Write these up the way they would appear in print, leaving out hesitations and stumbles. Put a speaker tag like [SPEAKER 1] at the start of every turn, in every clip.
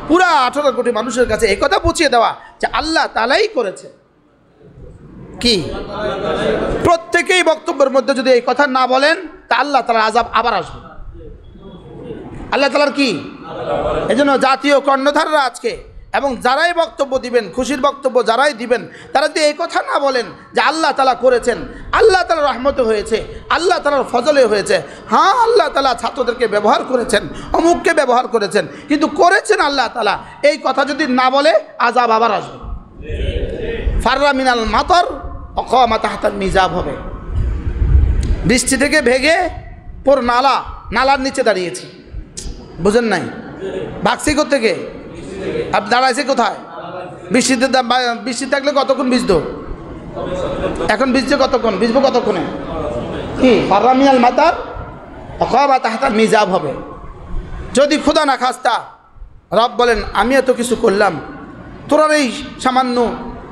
[SPEAKER 1] পুরা 18 কোটি মানুষের কাছে এই কথা পৌঁছে দেওয়া যে আল্লাহ তাআলাই করেছে। কি প্রত্যেকেই বক্তব্যের মধ্যে যদি এই কথা না বলেন তা আল্লাহ তাআলার আযাব আবার আসবে। আল্লাহ তাআলার কি এজন্য জাতীয় কর্ণধাররা আজকে এবং যারাই বক্তব্য দিবেন, খুশির বক্তব্য যারাই দিবেন, তারা যদি এই কথা না বলেন যে আল্লাহ তাআলা করেছেন, আল্লাহ তাআলার রহমতে হয়েছে, আল্লাহ তাআলার ফজলে হয়েছে, হ্যাঁ আল্লাহ তাআলা ছাত্রদেরকে ব্যবহার করেছেন, অমুককে ব্যবহার করেছেন, কিন্তু করেছেন আল্লাহ তাআলা, এই কথা যদি না বলে আযাব আবার আসবে। ফাররা মিনাল মাতর অকামা তাহতাল মিজাব হবে। বৃষ্টি থেকে ভেগে পুরো নালার নিচে দাঁড়িয়েছি, বুঝেন নাই? ভাগছি থেকে আপনি দাঁড়াইছে কোথায়? বৃষ্টি থাকলে কতক্ষণ ভিজতো? এখন ভিজছে কতক্ষণ? ভিজবো কতক্ষণে? কি ফাররা মিনাল মাতার অকামা তাহতাল মিজাব হবে। যদি খোদা না খাস্তা রব বলেন আমি এত কিছু করলাম, তোরার এই সামান্য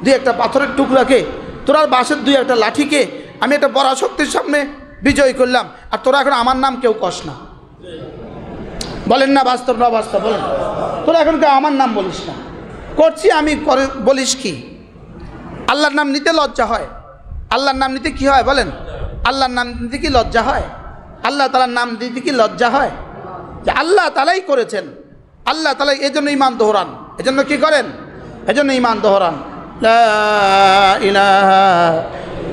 [SPEAKER 1] দুই একটা পাথরের টুকরাকে, তোরার বাঁশের দুই একটা লাঠিকে আমি একটা বড় শক্তির সামনে বিজয় করলাম, আর তোরা এখন আমার নাম কেউ কস না, বলেন না? বাস্তব না বাস্তব বলেন? তোরা এখন কেউ আমার নাম বলিস না, করছি আমি করে বলিস কি? আল্লাহর নাম নিতে লজ্জা হয়? আল্লাহর নাম নিতে কি হয় বলেন? আল্লাহর নাম নিতে কি লজ্জা হয়? আল্লাহ তাআলার নাম দিতে কি লজ্জা হয়? যে আল্লাহ তাআলাই করেছেন, আল্লাহ তাআলাই এই জন্য ঈমান দোহরান। এজন্য কি করেন? এজন্য ঈমান দোহরান। লা ইলাহা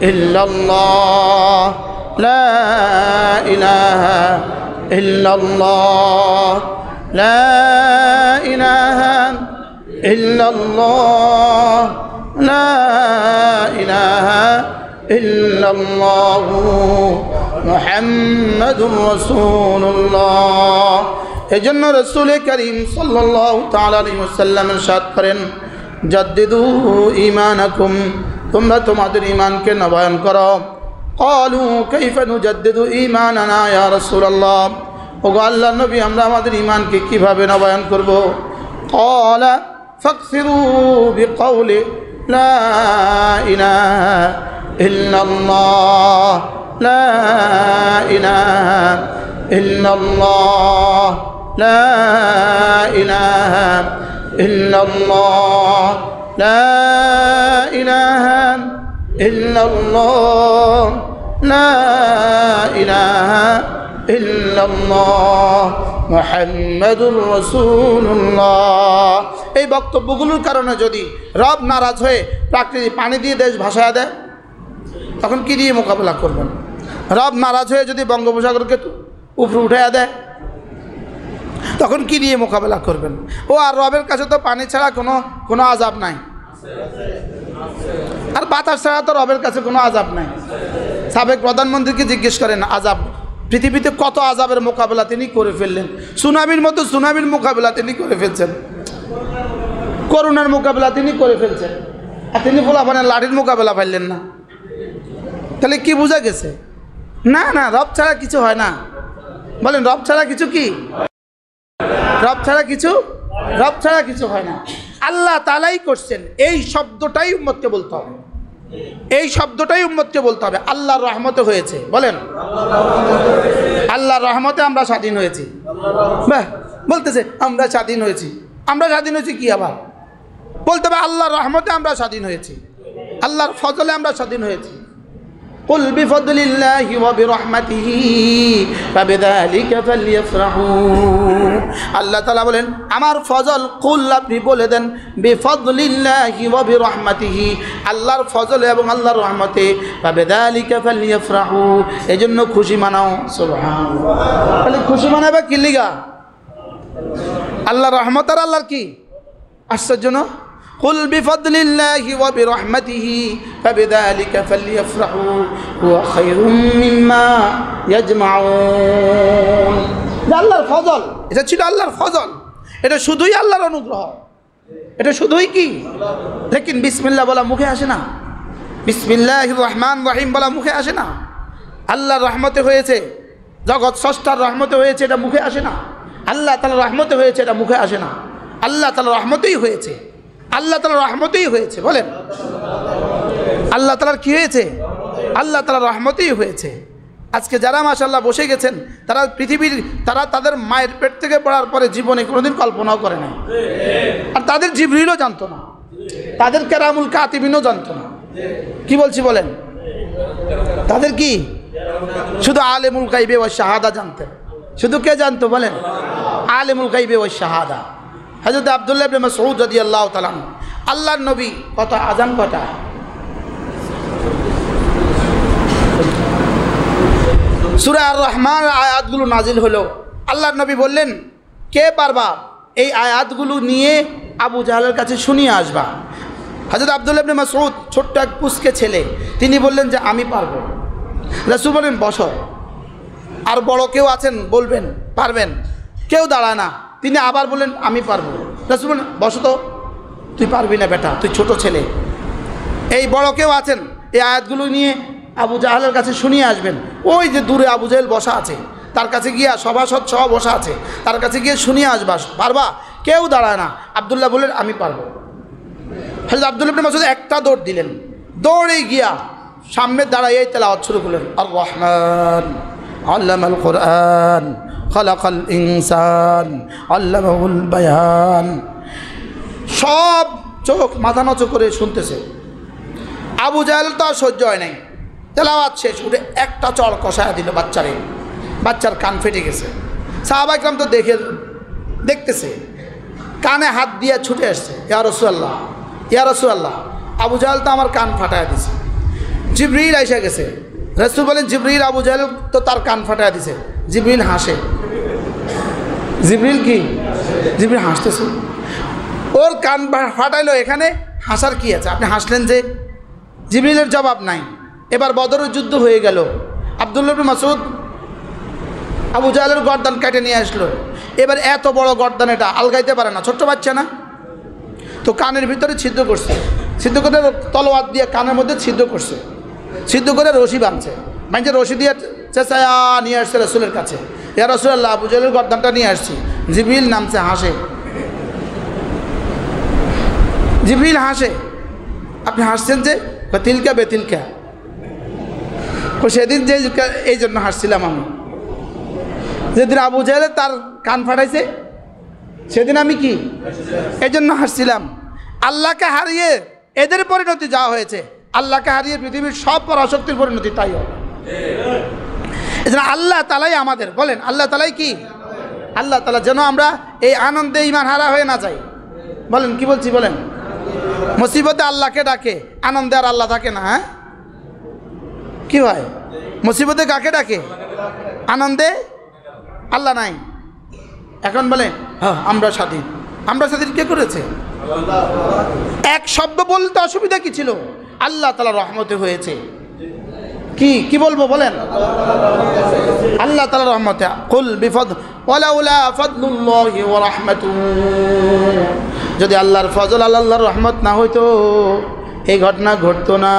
[SPEAKER 1] ইল্লাল্লাহ, লা ইলাহা ইল্লাল্লাহ, লা ইলাহা ইল্লাল্লাহ, লা ইলাহা ইল্লাল্লাহ মুহাম্মাদুর রাসূলুল্লাহ। এজন্য রাসূল করিম সাল্লাল্লাহু তাআলা আলাইহি ওয়াসাল্লাম ইরশাদ করেন, জাদ্দিদু ঈমানাকুম, তোমরা তোমাদের ঈমানকে নবায়ন করো। ক্বালু কাইফা নুজাদ্দিদু ঈমানানা ইয়া রাসূলুল্লাহ, ওগো আল্লাহর নবী আমরা আমাদের ঈমানকে কিভাবে নবায়ন করব? ক্বালা ফাকসিরু বিকাউলি লা ইলাহা ইল্লাল্লাহ, লা ইলাহা ইল্লাল্লাহ, লা ইলাহা ইল্লাল্লাহ, লা ইলাহা ইল্লাল্লাহ, লা ইলাহা ইল্লাল্লাহ মুহাম্মাদুর রাসূলুল্লাহ। এই বক্তব্যগুলোর কারণে যদি রব নারাজ হয়ে প্রাকৃতিক পানি দিয়ে দেশ ভাসায় দেয়, তখন কি দিয়ে মোকাবেলা করবেন? রব নারাজ হয়ে যদি বঙ্গোপসাগরকে উপরে উঠাইয়া দেয়, তখন কি দিয়ে মোকাবেলা করবেন? ও আর রবের কাছে তো পানি ছাড়া কোনো আযাব নাই, আর বাতাস ছাড়া তো রবের কাছে কোনো আযাব নাই। সাবেক প্রধানমন্ত্রীকে জিজ্ঞেস করেন আযাব, পৃথিবীতে কত আযাবের মোকাবেলা তিনি করে ফেললেন। সুনামির মতো সুনামির মোকাবেলা তিনি করে ফেলছেন, করোনার মোকাবেলা তিনি করে ফেলছেন, আর তিনি ফোলাফানের লাঠির মোকাবেলা পাইলেন না। তাহলে কি বোঝা গেছে? না না, রব ছাড়া কিছু হয় না। বলেন রব ছাড়া কিছু কি? রব ছাড়া কিছু হয় না। আল্লাহ তাআলাই করছেন, এই শব্দটাই উম্মতকে বলতে হবে, এই শব্দটাই উম্মতকে বলতে হবে। আল্লাহর রহমতে হয়েছে, বলেন আল্লাহর রহমতে আমরা স্বাধীন হয়েছি। বাহ, বলতেছে আমরা স্বাধীন হয়েছি। আমরা স্বাধীন হয়েছি কি? আবার বলতে হবে আল্লাহর রহমতে আমরা স্বাধীন হয়েছি, আল্লাহর ফজলে আমরা স্বাধীন হয়েছি। কুল বিফদলিল্লাহি ওয়া বিরহমাতিহি ফাবিযালিকা ফালইফরাহু। আল্লাহ তাআলা বলেন আমার ফজল, কুল আপনি বলে দেন, বিফদলিল্লাহি ওয়া বিরহমাতিহি, আল্লাহর ফজল এবং আল্লাহর রহমতে, ফাবিযালিকা ফালইফরাহু, এজন্য খুশি মানাও। সুবহানাল্লাহ। তাহলে খুশি মানাবে কি লিগা? আল্লাহর রহমত আর আল্লাহর কি আশ্চর্য না? কুল বিফদলিল্লাহি ওয়া বিরহমাতিহি ফাবিযালিকা ফালইফরাহু হুয়া খায়রুম মিম্মা ইয়াজমাউন। আল্লাহর ফজল, এটা ছিল আল্লাহর ফজল, এটা শুধুই আল্লাহর অনুগ্রহ, এটা শুধুই কি? লেকিন বিসমিল্লাহ বলা মুখে আসে না, বিসমিল্লাহির রহমানির রহিম বলা মুখে আসে না। আল্লাহর রহমতে হয়েছে, জগৎ স্রষ্টার রহমতে হয়েছে, এটা মুখে আসে না। আল্লাহ তাআলার রহমতে হয়েছে, এটা মুখে আসে না। আল্লাহ তাআলার রহমতেই হয়েছে, আল্লাহ তাআলার রহমতেই হয়েছে। বলেন আল্লাহ তাআলার কি হয়েছে? আল্লাহ তাআলার রহমতেই হয়েছে। আজকে যারা মাশাআল্লাহ বসে গেছেন তারা তাদের মায়ের পেট থেকে পড়ার পরে জীবনে কোনোদিন কল্পনাও করে না। আর তাদের জিবরিলও জানতো না, তাদের কেরামুল কাতিবিনও জানতো না। কি বলছি বলেন? তাদের কি শুধু আলেমুল গায়বে ওয়াশ শাহাদা জানতেন। শুধু কে জানতো বলেন? আলেমুল গায়বে ওয়াশ শাহাদা। হযরত আব্দুল্লাহ ইবনে মাসউদ রাদিয়াল্লাহু তাআলা আল্লাহর নবী কত আজান কটা? সূরা আর রহমান আয়াতগুলো নাজিল হলো। আল্লাহর নবী বললেন, কে পারবা এই আয়াতগুলো নিয়ে আবু জাহলের কাছে শুনিয়ে আসবা? হযরত আব্দুল্লাহ ইবনে মাসউদ ছোট্ট এক পুচকে ছেলে, তিনি বললেন যে আমি পারবো। রাসূল বলেন বসো। আর বড় কেউ আছেন বলবেন পারবেন, কেউ দাঁড়ায় না। তিনি আবার বললেন আমি পারবো। রাসূল বলেন বসো তো, তুই পারবি না বেটা, তুই ছোট ছেলে। এই বড় কেউ আছেন এই আয়াতগুলো নিয়ে আবু জাহলের কাছে শুনিয়ে আসবেন। ওই যে দূরে আবু জাহেল বসা আছে, তার কাছে গিয়া সভাসদ সহ বসা আছে, তার কাছে গিয়ে শুনিয়ে আসবা। পারবা? কেউ দাঁড়ায় না। আব্দুল্লাহ বললেন আমি পারবো। হযরত আব্দুল্লাহ ইবনে মাসউদ একটা দৌড় দিলেন, দৌড়ে গিয়া সামনে দাঁড়াইয়ে তেলাওয়াত শুরু করলেন, আর রহমান আল্লামাল কোরআন খালাকাল ইনসান আল্লামাহুল বায়ান। সব চোখ মাথা নচ করে শুনতেছে। আবু জাহেল তো আর সহ্য হয় নাই, তেলাওয়াত শেষ উঠে একটা চড় কষায় দিল বাচ্চারে। বাচ্চার কান ফেটে গেছে। সাহাবা ইকরাম তো দেখতেছে, কানে হাত দিয়ে ছুটে আসছে, ইয়া রাসূলুল্লাহ, ইয়া রাসূলুল্লাহ, আবু জাহেল তো আমার কান ফাটায় দিছে। জিবরিল এসে গেছে। রাসূল বলেন জিবরিল আবু জাহেল তো তার কান ফাটায় দিছে। জিবরিল হাসে। জিবরিল কি? জিবরিল হাসতেছে। ওর কান ফাটাইলো, এখানে হাসার কি আছে? আপনি হাসলেন যে। জিবরিলের জবাব নাই। এবার বদরের যুদ্ধ হয়ে গেল। আব্দুল্লাহ ইবনে মাসউদ আবু জাহেলের গর্দান কেটে নিয়ে আসলো। এবার এত বড় গর্দান, এটা আলগাইতে পারে না, ছোট্ট বাচ্চা না, তো কানের ভিতরে ছিদ্র করছে। ছিদ্র করে তলোয়ার দিয়ে কানের মধ্যে ছিদ্র করছে, ছিদ্র করে রশি বাঁধছে। মানে রশি দিয়ে চেঁচায়া নিয়ে আসছে রাসূলের কাছে, ইয়া রাসূলুল্লাহ আবু জাহেলের গর্দানটা নিয়ে আসছি। জিবরিল নামছে, হাসে। জিবরিল হাসে। আপনি হাসছেন যে? তিলকা বেতিলকা। সেদিন যে এই জন্য হাসছিলাম আমি, যেদিন আবু জাহেল তার কান ফাটাইছে সেদিন আমি কি এই জন্য হাসছিলাম। আল্লাহকে হারিয়ে এদের পরিণতি যা হয়েছে, আল্লাহকে হারিয়ে পৃথিবীর সব পরাশক্তির পরিণতি তাই হবে। এই জন্য আল্লাহ তাআলাই আমাদের, বলেন আল্লাহ তাআলাই কি? আল্লাহ তাআলা যেন আমরা এই আনন্দে ঈমান হারা হয়ে না যাই। বলেন কি বলছি বলেন? মুসিবতে আল্লাহকে ডাকে, আনন্দে আর আল্লাহ থাকে না। হ্যাঁ কি হয়? মুসিবতে কাকে ডাকে? আনন্দে আল্লাহ নাই। এখন বলে হ্যাঁ আমরা স্বাধীন। আমরা স্বাধীন কে করেছে? এক শব্দ বলতে অসুবিধা কি ছিল? আল্লাহ তাআলার রহমতে হয়েছে। কি বলবো বলেন? আল্লাহ তাআলার রহমতে। কুল বিফদ ওয়ালাউলা ফাদলুল্লাহি ওয়া রাহমাতুহু। যদি আল্লাহর ফজল আল্লাহর রহমত না হইতো এই ঘটনা ঘটতো না।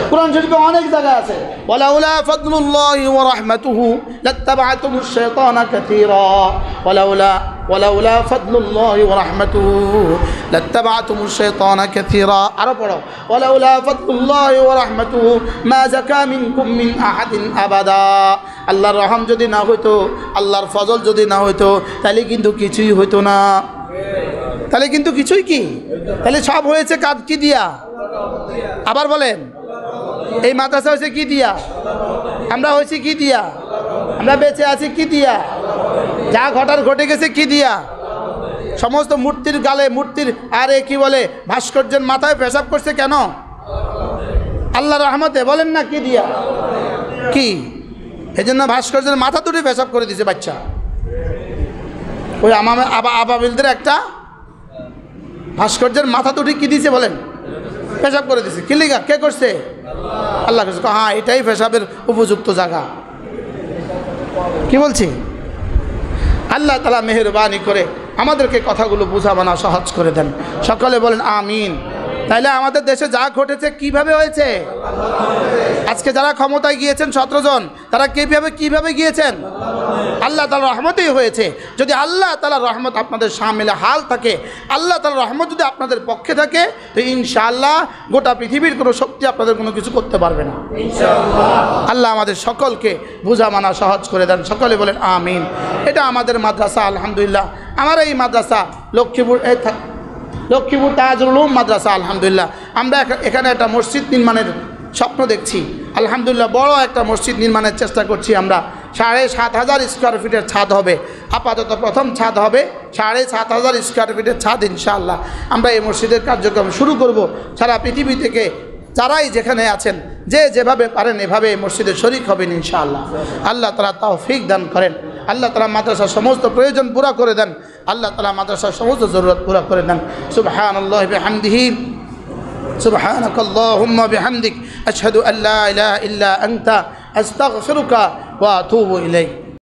[SPEAKER 1] কুরআন শরীফে অনেক জায়গা আছে ওয়ালাউলা ফাদলুল্লাহি ওয়া রাহমাতুহু লাত্তাবা'তুমুশ শাইতানা কাসীরা। ওয়ালাউলা ফাদলুল্লাহি ওয়া রাহমাতুহু লাত্তাবা'তুমুশ শাইতানা কাসীরা। আরো পড়ো ওয়ালাউলা ফাদলুল্লাহি ওয়া রাহমাতুহু মা যাকা মিনকুম মিন আহাদিন আবাদা। আল্লাহর রহম যদি না হইতো, আল্লাহর ফজল যদি না হইতো, তাহলে কিন্তু কিছুই হইতো না। তাহলে কিন্তু কিছুই কি? তাহলে সব হয়েছে কাজ কি দিয়া? আবার বলেন, এই মাদ্রাসা হয়েছে কি দিয়া? আমরা হয়েছি কি দিয়া? আমরা বেঁচে আছি কি দিয়া? যা ঘটার ঘটে গেছে কি দিয়া? সমস্ত মূর্তির গালে, মূর্তির আরে কি বলে ভাস্কর্যের মাথায় পেশাব করছে কেন? আল্লাহর রহমতে। বলেন না কি দিয়া? কি এই জন্য ভাস্কর্যের মাথা দুটি পেশাব করে দিছে বাচ্চা। ওই আবাবিলদের একটা ভাস্কর্যের মাথা দুটি কি দিছে বলেন? পেশাব করে দিছে। কি লিগা? কে করছে? আল্লাহ করছে। হ্যাঁ এটাই পেশাবের উপযুক্ত জায়গা। কি বলছি? আল্লাহ তাআলা মেহেরবানি করে আমাদেরকে কথাগুলো বুঝাবানা সহজ করে দেন। সকলে বলেন আমিন। তাইলে আমাদের দেশে যা ঘটেছে কিভাবে হয়েছে? আজকে যারা ক্ষমতায় গিয়েছেন 17 জন, তারা কিভাবে গিয়েছেন? আল্লাহ তাআলার রহমতেই হয়েছে। যদি আল্লাহ তাআলার রহমত আপনাদের সামনে হাল থাকে, আল্লাহ তাআলার রহমত যদি আপনাদের পক্ষে থাকে, তো ইনশাআল্লাহ গোটা পৃথিবীর কোনো শক্তি আপনাদের কোনো কিছু করতে পারবে না ইনশাআল্লাহ। আল্লাহ আমাদের সকলকে বোঝা মানা সহজ করে দেন, সকলে বলেন আমিন। এটা আমাদের মাদ্রাসা, আলহামদুলিল্লাহ। আমার এই মাদ্রাসা লক্ষ্মীপুর তাজুল উলুম মাদ্রাসা, আলহামদুলিল্লাহ। আমরা এখানে একটা মসজিদ নির্মাণের স্বপ্ন দেখছি, আলহামদুলিল্লাহ। বড় একটা মসজিদ নির্মাণের চেষ্টা করছি আমরা। 7,500 স্কোয়ার ফিটের ছাদ হবে, আপাতত প্রথম ছাদ হবে 7,500 স্কোয়ার ফিটের ছাদ। ইনশাআল্লাহ আমরা এই মসজিদের কার্যক্রম শুরু করব। সারা পৃথিবী থেকে যারাই যেখানে আছেন, যে যেভাবে পারেন এভাবে এই মসজিদে শরীক হবেন ইনশাআল্লাহ। আল্লাহ তাআলা তৌফিক দান করেন, আল্লাহ তাআলা মাদ্রাসার সমস্ত প্রয়োজন পুরা করে দেন, আল্লাহ তাআলা মাদ্রাসার সমস্ত জরুরত পুরা করে দেন। সুবহানাল্লাহি বিহামদিহি, سبحانك اللهم بحمدك أشهد أن لا إله إلا أنت أستغفرك وأتوب إليك।